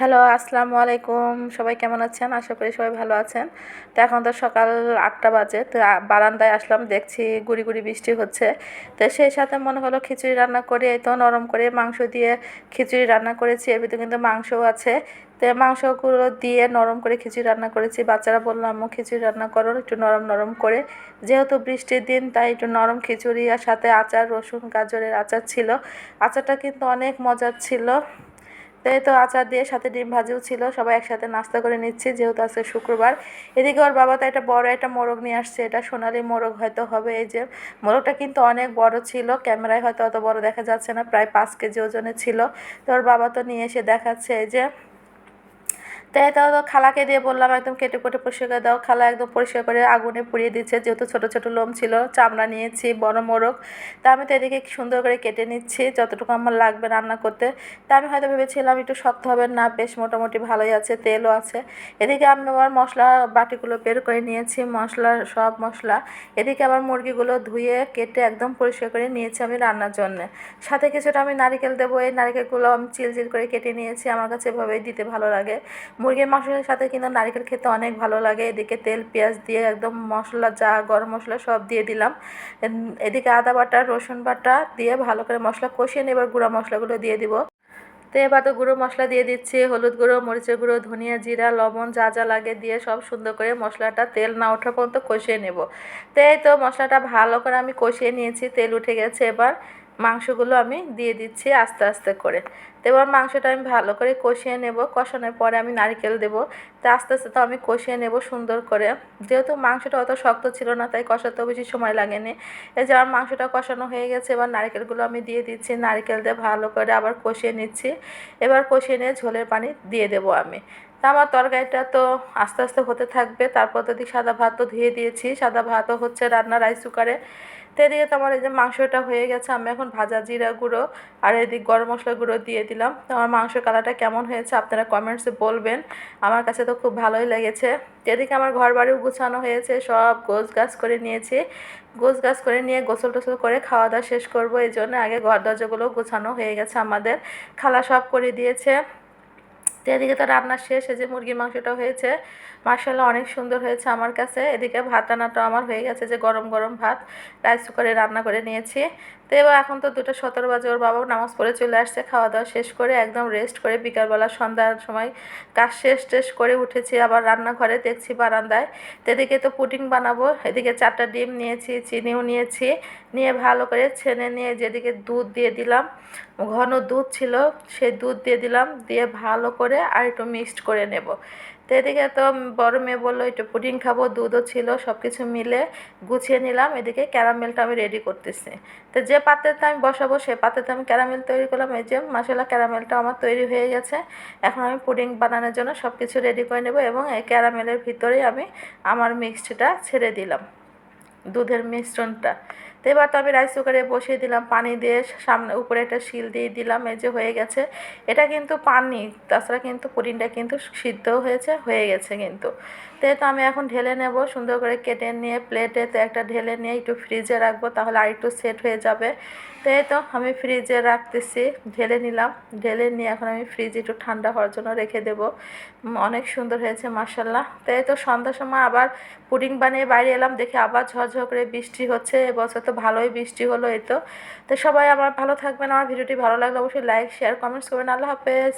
Hello, আসসালামু আলাইকুম। সবাই কেমন আছেন? আশা করি সবাই ভালো আছেন। তো এখন তো সকাল ৮টা বাজে। তো বারান্দায় আসলাম, দেখছি গুড়ি, গুড়ি বৃষ্টি হচ্ছে। তো সেই সাথে মনে হলো খিচুড়ি রান্না করি। এই তো নরম করে মাংস দিয়ে খিচুড়ি রান্না করেছি। এর ভিতরে কিন্তু মাংসও আছে। তো মাংসগুলো দিয়ে নরম করে খিচুড়ি রান্না করেছি। বাচ্চারা বলল, আম্মু খিচুড়ি রান্না করো একটু নরম নরম করে। যেহেতু বৃষ্টির দিন তাই একটু নরম খিচুড়ি আর সাথে আচার, রসুন গাজরের আচার ছিল। আচারটা কিন্তু অনেক মজার ছিল। তো এই তো আচার দিয়ে সাথে ডিম ভাজিও ছিল। সবাই একসাথে নাস্তা করে নিচ্ছি যেহেতু আজকে শুক্রবার। এদিকে ওর বাবা তো একটা বড় একটা মোরগ নিয়ে আসছে। এটা সোনালী মোরগ হয়তো হবে। এই যে মোরগটা কিন্তু অনেক বড় ছিল, ক্যামেরায় হয়তো অত বড় দেখা যাচ্ছে না, প্রায় 5 কেজি ওজনের ছিল। তো ওর বাবা তো নিয়ে এসে দেখাচ্ছে এই যে। তাই তো খালাকে দিয়ে বললাম একদম কেটে কুটে পরিষ্কার করে দাও। খালা একদম পরিষ্কার করে আগুনে পুড়িয়ে দিচ্ছে, যেহেতু ছোট ছোট লোম ছিল। চামড়া নিয়েছি, বড় মোরগ। তা আমি তো এদিকে সুন্দর করে কেটে নিচ্ছি যতটুকু আমার লাগবে রান্না করতে। তা আমি হয়তো ভেবেছিলাম একটু শক্ত হবে, না বেশ মোটামুটি ভালোই আছে, তেলও আছে। এদিকে আমি আবার মশলা বাটিগুলো বের করে নিয়েছি, সব মশলা। এদিকে আবার মুরগিগুলো ধুয়ে কেটে একদম পরিষ্কার করে নিয়েছি আমি রান্নার জন্য। সাথে কিছুটা আমি নারকেল দেবো। এই নারকেলগুলো আমি চিল চিল করে কেটে নিয়েছি, আমার কাছে এভাবেই দিতে ভালো লাগে। মুরগির মাংসের সাথে কিন্তু নারকেল খেতে অনেক ভালো লাগে। এদিকে তেল পেঁয়াজ দিয়ে একদম মশলা, যা গরম মশলা সব দিয়ে দিলাম। এদিকে আদা বাটা, রসুন বাটা দিয়ে ভালো করে মশলা কষিয়ে নিয়ে এবার গুঁড়া মশলাগুলো দিয়ে দিব। তো এবার তো গুঁড়ো মশলা দিয়ে দিচ্ছি, হলুদ গুঁড়ো, মরিচের গুঁড়ো, ধনিয়া, জিরা, লবণ যা যা লাগে দিয়ে সব সুন্দর করে মশলাটা তেল না ওঠা পর্যন্ত কষিয়ে নেব। তো এই তো মশলাটা ভালো করে আমি কষিয়ে নিয়েছি, তেল উঠে গেছে। এবার মাংসগুলো আমি দিয়ে দিচ্ছি আস্তে আস্তে করে। তো এবার মাংসটা আমি ভালো করে কষিয়ে নেব। কষানোর পরে আমি নারকেল দেবো। তো আস্তে আস্তে তো আমি কষিয়ে নেব সুন্দর করে। যেহেতু মাংসটা অত শক্ত ছিল না তাই কষাতেও বেশি সময় লাগেনি। এই যে আমার মাংসটা কষানো হয়ে গেছে, এবার নারকেলগুলো আমি দিয়ে দিচ্ছি। নারকেল দিয়ে ভালো করে আবার কষিয়ে নিচ্ছি। এবার কষিয়ে নিয়ে ঝোলের পানি দিয়ে দেবো আমি। তা আমার তরকারিটা তো আস্তে আস্তে হতে থাকবে। তারপর তো সাদা ভাত তো ধুয়ে দিয়েছি, সাদা ভাতও হচ্ছে রান্না রাইস কুকারে। তো এদিকে তো আমার এই যে মাংসটা হয়ে গেছে, আমি এখন ভাজা জিরা গুঁড়ো আর এদিকে গরম মশলা গুঁড়ো দিয়ে দিলাম। তো আমার মাংসের কালারটা কেমন হয়েছে আপনারা কমেন্টসে বলবেন। আমার কাছে তো খুব ভালোই লেগেছে। এদিকে আমার ঘর বাড়িও গুছানো হয়েছে, সব গোছগাছ করে নিয়েছি। গোছগাছ করে নিয়ে গোসল টোসল করে খাওয়া দাওয়া শেষ করব, এই জন্য আগে ঘর দরজাগুলো গোছানো হয়ে গেছে আমাদের। খালা সব করে দিয়েছে। তো এদিকে তো রান্না শেষ, এই যে মুরগির মাংসটা হয়েছে, মাশাআল্লাহ অনেক সুন্দর হয়েছে আমার কাছে। এদিকে ভাত রান্নাটাও আমার হয়ে গেছে, যে গরম গরম ভাত রাইস কুকারে রান্না করে নিয়েছি। তো এবার এখন তো 2টা 17 বাজে, ওর বাবাও নামাজ পড়ে চলে আসছে। খাওয়া দাওয়া শেষ করে একদম রেস্ট করে বিকালবেলা সন্ধ্যার সময় কাজ শেষ টেস করে উঠেছি আবার রান্নাঘরে, দেখছি বারান্দায়। তো এদিকে তো পুডিং বানাবো। এদিকে 4টা ডিম নিয়েছি, চিনিও নিয়েছি, নিয়ে ভালো করে ছেনে নিয়ে যেদিকে দুধ দিয়ে দিলাম, ঘন দুধ ছিল সেই দুধ দিয়ে দিলাম, দিয়ে ভালো করে আর একটু মিক্সড করে নেব। তো এদিকে তো বড় মেয়ে বললো একটু পুডিং খাবো, দুধও ছিল, সব কিছু মিলে গুছিয়ে নিলাম। এদিকে ক্যারামেলটা আমি রেডি করতেছি। তো যে পাত্রেতে আমি বসাবো সেই পাত্রেতে আমি ক্যারামেল তৈরি করলাম। এই যে মাশাআল্লাহ ক্যারামেলটা আমার তৈরি হয়ে গেছে। এখন আমি পুডিং বানানোর জন্য সব কিছু রেডি করে নেব এবং এই ক্যারামেলের ভিতরেই আমি আমার মিক্সডটা ছেড়ে দিলাম, দুধের মিশ্রণটা। তো এবার তো আমি রাইস কুকারে বসিয়ে দিলাম, পানি দিয়ে সামনে উপরে একটা শিল দিয়ে দিলাম। এই যে হয়ে গেছে। এটা কিন্তু পানি, তাছাড়া কিন্তু পুডিংটা কিন্তু সিদ্ধও হয়েছে, হয়ে গেছে কিন্তু। তো এই তো আমি এখন ঢেলে নেব সুন্দর করে কেটে নিয়ে প্লেটেতে একটা ঢেলে নিয়ে একটু ফ্রিজে রাখবো, তাহলে আর একটু সেট হয়ে যাবে। তো এই তো আমি ফ্রিজে রাখতেছি, ঢেলে নিলাম। ঢেলে নিয়ে এখন আমি ফ্রিজে একটু ঠান্ডা হওয়ার জন্য রেখে দেবো। অনেক সুন্দর হয়েছে মাশাআল্লাহ। তো এই তো সন্ধ্যার সময় আবার পুডিং বানিয়ে বাইরে এলাম, দেখে আবার ঝরঝর করে বৃষ্টি হচ্ছে। এবছর তো ভালোই বৃষ্টি হলো। এই তো। তো সবাই আমার ভালো থাকবেন। আমার ভিডিওটি ভালো লাগলে অবশ্যই লাইক শেয়ার কমেন্টস করবেন। আল্লাহ হাফেজ।